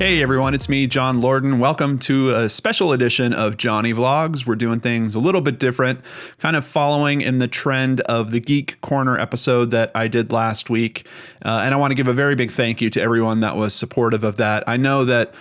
Hey everyone, it's me, John Lorden. Welcome to a special edition of Johnny Vlogs. We're doing things a little bit different, kind of following in the trend of the Geek Corner episode that I did last week. And I want to give a very big thank you to everyone that was supportive of that. I know that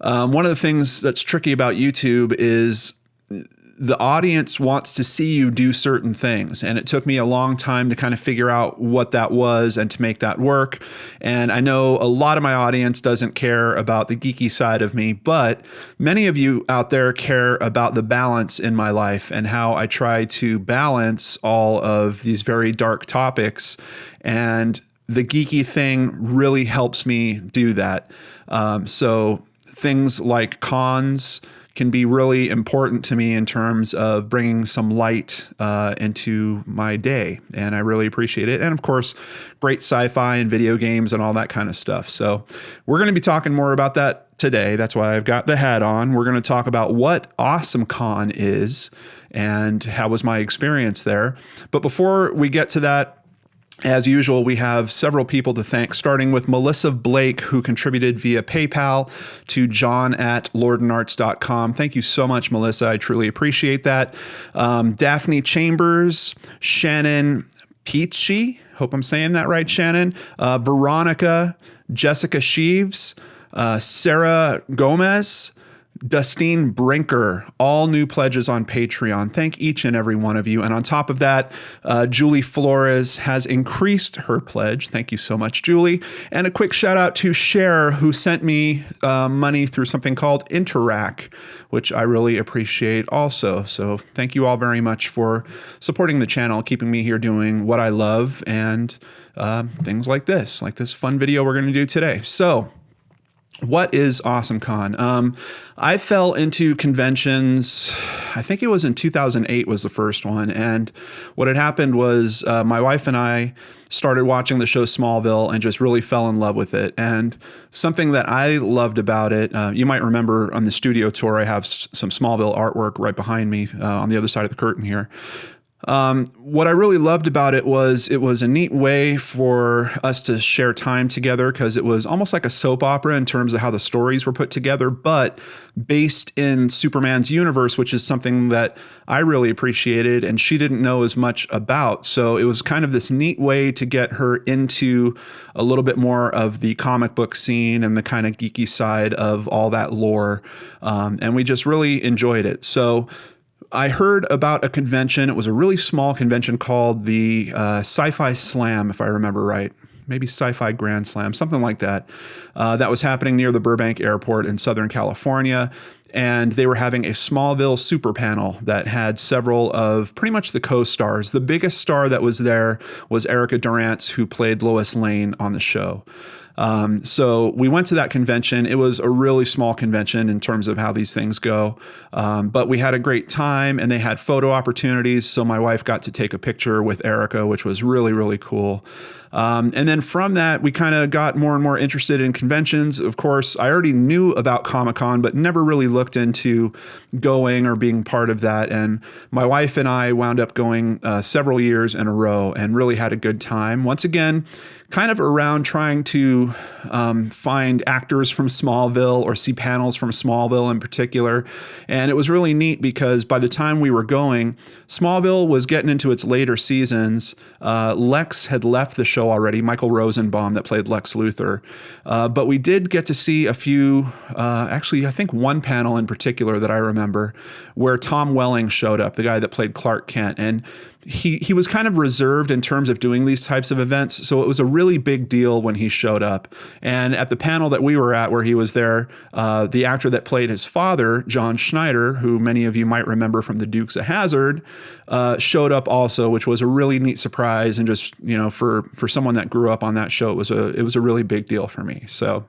one of the things that's tricky about YouTube is the audience wants to see you do certain things. And it took me a long time to kind of figure out what that was and to make that work. And I know a lot of my audience doesn't care about the geeky side of me, but many of you out there care about the balance in my life and how I try to balance all of these very dark topics. And the geeky thing really helps me do that. So things like cons can be really important to me in terms of bringing some light into my day. And I really appreciate it. And of course, great sci-fi and video games and all that kind of stuff. So we're going to be talking more about that today. That's why I've got the hat on. We're going to talk about what Awesome Con is and how was my experience there. But before we get to that, as usual, we have several people to thank, starting with Melissa Blake, who contributed via PayPal to john@lordenarts.com. Thank you so much, Melissa. I truly appreciate that. Daphne Chambers, Shannon Peachy, hope I'm saying that right, Shannon. Veronica, Jessica Sheaves, Sarah Gomez, Dustine Brinker, all new pledges on Patreon. Thank each and every one of you. And on top of that, Julie Flores has increased her pledge. Thank you so much, Julie. And a quick shout out to Cher, who sent me money through something called Interac, which I really appreciate also. So thank you all very much for supporting the channel, keeping me here doing what I love and things like this fun video we're going to do today. So what is Awesome Con? I fell into conventions, I think it was in 2008 was the first one. And what had happened was my wife and I started watching the show Smallville and just really fell in love with it. And something that I loved about it, you might remember on the studio tour, I have some Smallville artwork right behind me on the other side of the curtain here. What I really loved about it was a neat way for us to share time together, because it was almost like a soap opera in terms of how the stories were put together, but based in Superman's universe, which is something that I really appreciated and she didn't know as much about. So it was kind of this neat way to get her into a little bit more of the comic book scene and the kind of geeky side of all that lore. And we just really enjoyed it. So I heard about a convention. It was a really small convention called the Sci-Fi Slam, if I remember right. Maybe Sci-Fi Grand Slam, something like that. That was happening near the Burbank Airport in Southern California. And they were having a Smallville super panel that had several of pretty much the co-stars. The biggest star that was there was Erica Durance, who played Lois Lane on the show. So we went to that convention. It was a really small convention in terms of how these things go. But we had a great time and they had photo opportunities. So my wife got to take a picture with Erica, which was really, really cool. And then from that, we kind of got more and more interested in conventions. Of course, I already knew about Comic-Con, but never really looked into going or being part of that. And my wife and I wound up going several years in a row and really had a good time. Once again, kind of around trying to find actors from Smallville or see panels from Smallville in particular. And it was really neat because by the time we were going, Smallville was getting into its later seasons. Lex had left the show already, Michael Rosenbaum that played Lex Luthor. But we did get to see a few, actually, I think one panel in particular that I remember where Tom Welling showed up, the guy that played Clark Kent. And he was kind of reserved in terms of doing these types of events. So it was a really big deal when he showed up. And at the panel that we were at where he was there, the actor that played his father, John Schneider, who many of you might remember from the Dukes of Hazzard, showed up also, which was a really neat surprise. And just, you know, for someone that grew up on that show, it was a really big deal for me. So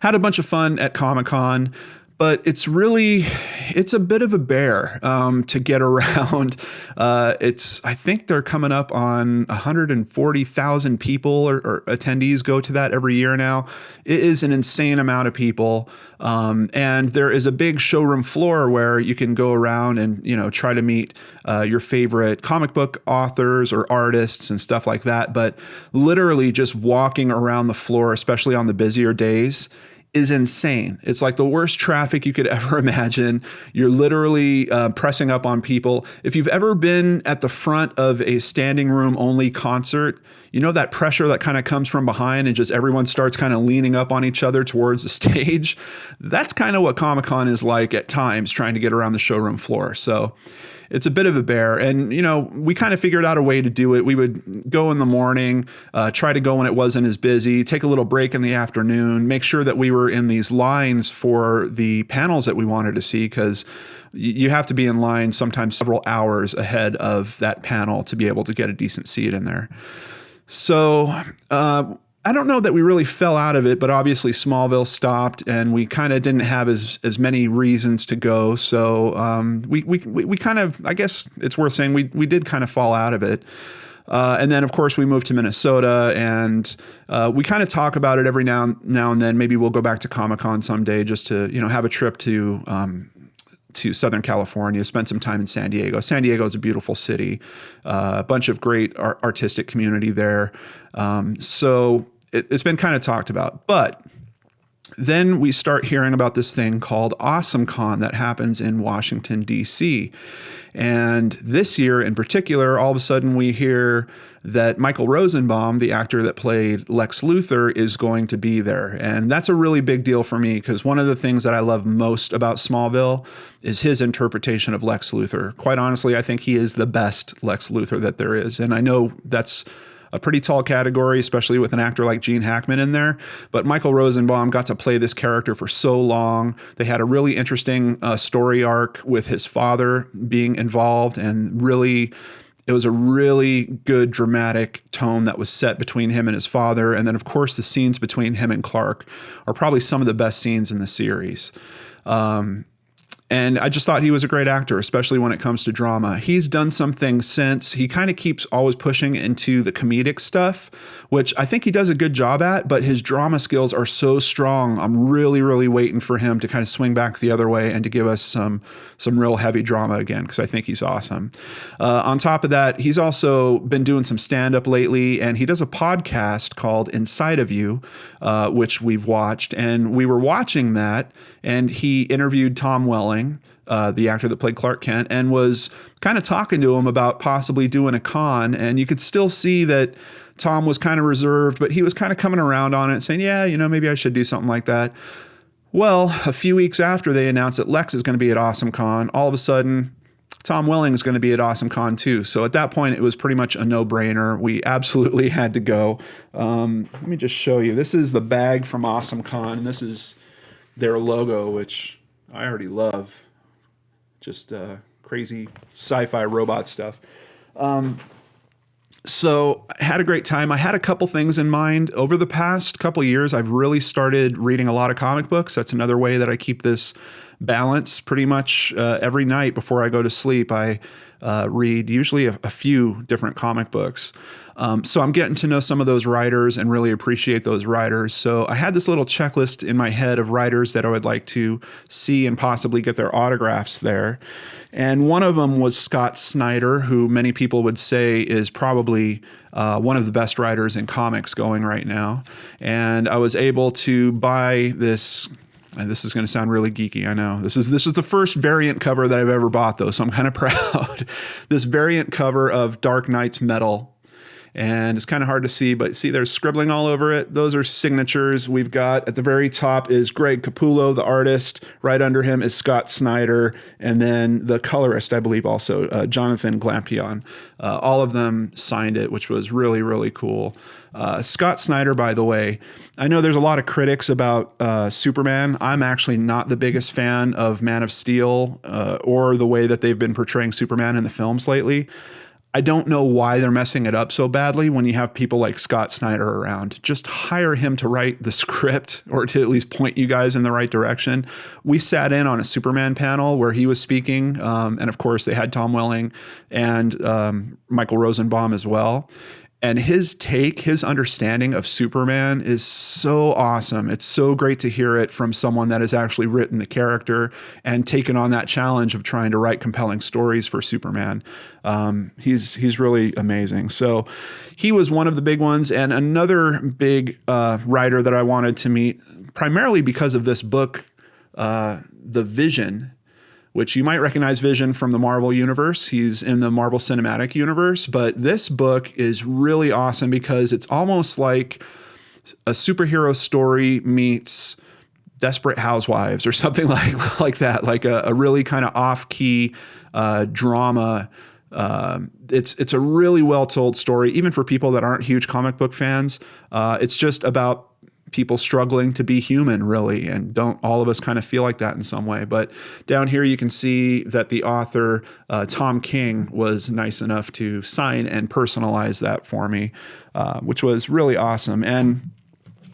had a bunch of fun at Comic-Con. But it's a bit of a bear to get around. I think they're coming up on 140,000 people or attendees go to that every year now. It is an insane amount of people. And there is a big showroom floor where you can go around and, you know, try to meet your favorite comic book authors or artists and stuff like that. But literally just walking around the floor, especially on the busier days, is insane. It's like the worst traffic you could ever imagine. You're literally pressing up on people. If you've ever been at the front of a standing room only concert, you know that pressure that kind of comes from behind and just everyone starts kind of leaning up on each other towards the stage. That's kind of what Comic-Con is like at times, trying to get around the showroom floor. So it's a bit of a bear. And, we kind of figured out a way to do it. We would go in the morning, try to go when it wasn't as busy, take a little break in the afternoon, make sure that we were in these lines for the panels that we wanted to see, because you have to be in line sometimes several hours ahead of that panel to be able to get a decent seat in there. So I don't know that we really fell out of it, but obviously Smallville stopped and we kind of didn't have as many reasons to go. So we kind of, I guess it's worth saying, we did kind of fall out of it. And then, of course, we moved to Minnesota, and we kind of talk about it every now and then. Maybe we'll go back to Comic-Con someday just to, have a trip to Southern California, spend some time in San Diego. San Diego is a beautiful city, a bunch of great artistic community there. So it's been kind of talked about. But then we start hearing about this thing called AwesomeCon that happens in Washington, D.C. And this year in particular, all of a sudden we hear that Michael Rosenbaum, the actor that played Lex Luthor, is going to be there. And that's a really big deal for me, because one of the things that I love most about Smallville is his interpretation of Lex Luthor. Quite honestly, I think he is the best Lex Luthor that there is. And I know that's a pretty tall category, especially with an actor like Gene Hackman in there. But Michael Rosenbaum got to play this character for so long. They had a really interesting story arc with his father being involved, and really, it was a really good dramatic tone that was set between him and his father. And then, of course, the scenes between him and Clark are probably some of the best scenes in the series. And I just thought he was a great actor, especially when it comes to drama. He's done some things since. He kind of keeps always pushing into the comedic stuff, which I think he does a good job at, but his drama skills are so strong. I'm really, really waiting for him to kind of swing back the other way and to give us some real heavy drama again, because I think he's awesome. On top of that, he's also been doing some stand-up lately, and he does a podcast called Inside of You, which we've watched. And we were watching that, and he interviewed Tom Welling, the actor that played Clark Kent, and was kind of talking to him about possibly doing a con. And you could still see that Tom was kind of reserved, but he was kind of coming around on it, saying, yeah, maybe I should do something like that. Well, a few weeks after they announced that Lex is going to be at AwesomeCon, all of a sudden, Tom Welling is going to be at AwesomeCon too. So at that point, it was pretty much a no-brainer. We absolutely had to go. Let me just show you. This is the bag from AwesomeCon, and this is their logo, which I already love. Just crazy sci-fi robot stuff. So I had a great time. I had a couple things in mind. Over the past couple years, I've really started reading a lot of comic books. That's another way that I keep this balance. Pretty much every night before I go to sleep, I read usually a few different comic books. So I'm getting to know some of those writers and really appreciate those writers. So I had this little checklist in my head of writers that I would like to see and possibly get their autographs there. And one of them was Scott Snyder, who many people would say is probably one of the best writers in comics going right now. And I was able to buy this. And this is going to sound really geeky, I know. This is the first variant cover that I've ever bought, though, so I'm kind of proud. This variant cover of Dark Knight's Metal. And it's kind of hard to see, but see, there's scribbling all over it. Those are signatures. We've got at the very top is Greg Capullo, the artist. Right under him is Scott Snyder. And then the colorist, I believe, also Jonathan Glampion. All of them signed it, which was really, really cool. Scott Snyder, by the way, I know there's a lot of critics about Superman. I'm actually not the biggest fan of Man of Steel or the way that they've been portraying Superman in the films lately. I don't know why they're messing it up so badly when you have people like Scott Snyder around. Just hire him to write the script or to at least point you guys in the right direction. We sat in on a Superman panel where he was speaking. And of course, they had Tom Welling and Michael Rosenbaum as well. And his take, his understanding of Superman is so awesome. It's so great to hear it from someone that has actually written the character and taken on that challenge of trying to write compelling stories for Superman. He's really amazing. So he was one of the big ones. And another big writer that I wanted to meet primarily because of this book, The Vision, which you might recognize Vision from the Marvel Universe. He's in the Marvel Cinematic Universe. But this book is really awesome because it's almost like a superhero story meets Desperate Housewives or something like that, like a really kind of off-key drama. It's a really well-told story, even for people that aren't huge comic book fans. It's just about people struggling to be human, really, and don't all of us kind of feel like that in some way. But down here you can see that the author, Tom King, was nice enough to sign and personalize that for me, which was really awesome. And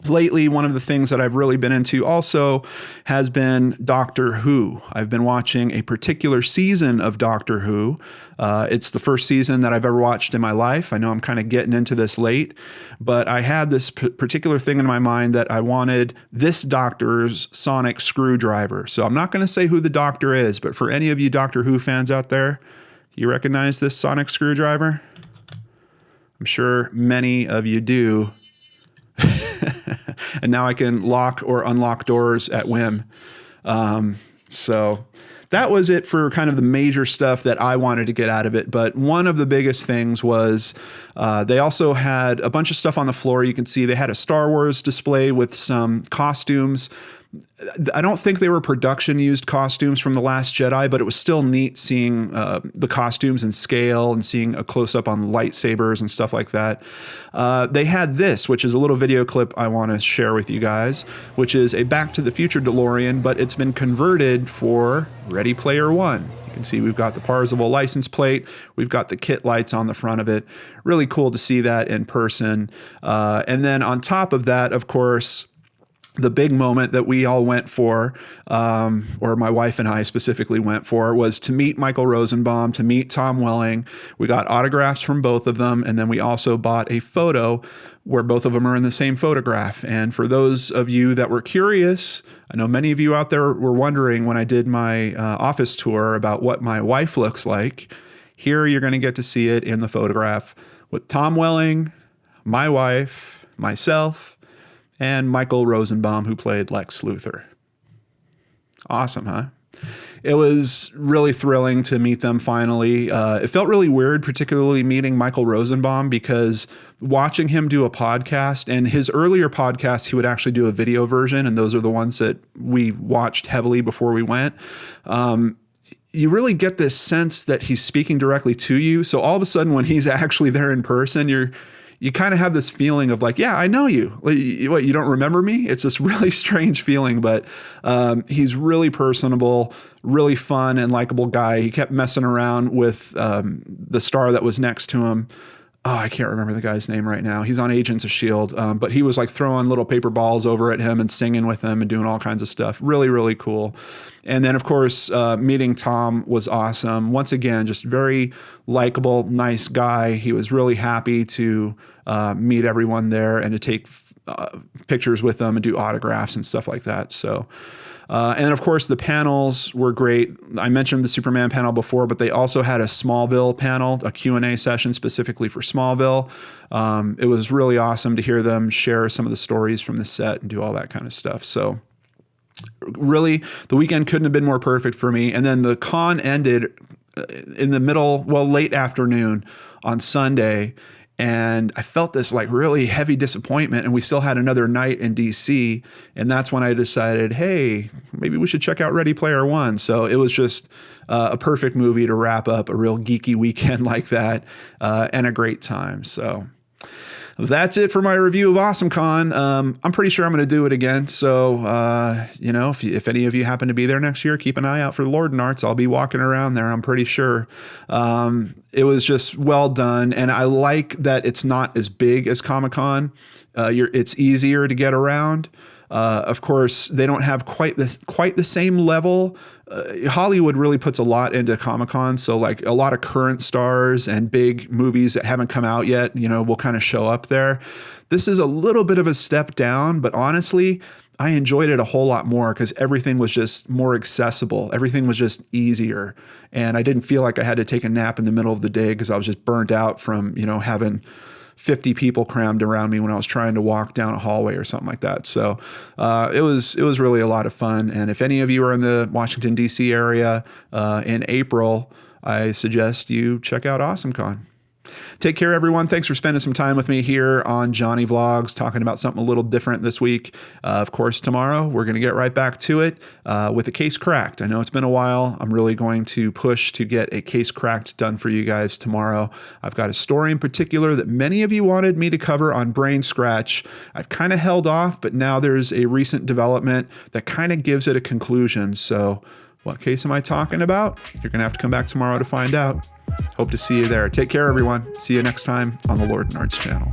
lately, one of the things that I've really been into also has been Doctor Who. I've been watching a particular season of Doctor Who. It's the first season that I've ever watched in my life. I know I'm kind of getting into this late, but I had this particular thing in my mind that I wanted this Doctor's sonic screwdriver. So I'm not going to say who the Doctor is, but for any of you Doctor Who fans out there, you recognize this sonic screwdriver? I'm sure many of you do. And now I can lock or unlock doors at whim. So that was it for kind of the major stuff that I wanted to get out of it. But one of the biggest things was they also had a bunch of stuff on the floor. You can see they had a Star Wars display with some costumes. I don't think they were production used costumes from The Last Jedi, but it was still neat seeing the costumes in scale and seeing a close up on lightsabers and stuff like that. They had this, which is a little video clip I want to share with you guys, which is a Back to the Future DeLorean, but it's been converted for Ready Player One. You can see we've got the Parzival license plate. We've got the kit lights on the front of it. Really cool to see that in person. And then on top of that, of course, the big moment that we all went for, or my wife and I specifically went for, was to meet Michael Rosenbaum, to meet Tom Welling. We got autographs from both of them, and then we also bought a photo where both of them are in the same photograph. And for those of you that were curious, I know many of you out there were wondering when I did my office tour about what my wife looks like. Here you're going to get to see it in the photograph with Tom Welling, my wife, myself, and Michael Rosenbaum, who played Lex Luthor. Awesome, huh? It was really thrilling to meet them finally. It felt really weird, particularly meeting Michael Rosenbaum, because watching him do a podcast, and his earlier podcasts, he would actually do a video version, and those are the ones that we watched heavily before we went. You really get this sense that he's speaking directly to you. So all of a sudden, when he's actually there in person, you kind of have this feeling of like, yeah, I know you. What, you don't remember me? It's this really strange feeling, but he's really personable, really fun and likable guy. He kept messing around with the star that was next to him. Oh, I can't remember the guy's name right now. He's on Agents of S.H.I.E.L.D., but he was like throwing little paper balls over at him and singing with him and doing all kinds of stuff. Really, really cool. And then, of course, meeting Tom was awesome. Once again, just very likable, nice guy. He was really happy to meet everyone there and to take pictures with them and do autographs and stuff like that. So, and of course, the panels were great. I mentioned the Superman panel before, but they also had a Smallville panel, a Q&A session specifically for Smallville. It was really awesome to hear them share some of the stories from the set and do all that kind of stuff. So really, the weekend couldn't have been more perfect for me. And then the con ended in the late afternoon on Sunday. And I felt this like really heavy disappointment, and we still had another night in DC. And that's when I decided, hey, maybe we should check out Ready Player One. So it was just a perfect movie to wrap up a real geeky weekend like that, and a great time. So that's it for my review of AwesomeCon. I'm pretty sure I'm going to do it again. So, if any of you happen to be there next year, keep an eye out for the Lord Arts. I'll be walking around there, I'm pretty sure. It was just well done. And I like that it's not as big as Comic-Con. It's easier to get around. Of course, they don't have quite the same level. Hollywood really puts a lot into Comic-Con, so like a lot of current stars and big movies that haven't come out yet, will kind of show up there. This is a little bit of a step down, but honestly, I enjoyed it a whole lot more because everything was just more accessible. Everything was just easier, and I didn't feel like I had to take a nap in the middle of the day because I was just burnt out from having 50 people crammed around me when I was trying to walk down a hallway or something like that. So it was really a lot of fun. And if any of you are in the Washington, D.C. area in April, I suggest you check out AwesomeCon. Take care, everyone. Thanks for spending some time with me here on Johnny Vlogs, talking about something a little different this week. Of course, tomorrow we're going to get right back to it with a case cracked. I know it's been a while. I'm really going to push to get a case cracked done for you guys tomorrow. I've got a story in particular that many of you wanted me to cover on Brain Scratch. I've kind of held off, but now there's a recent development that kind of gives it a conclusion. So what case am I talking about? You're going to have to come back tomorrow to find out. Hope to see you there. Take care, everyone. See you next time on the Lord and Arts channel.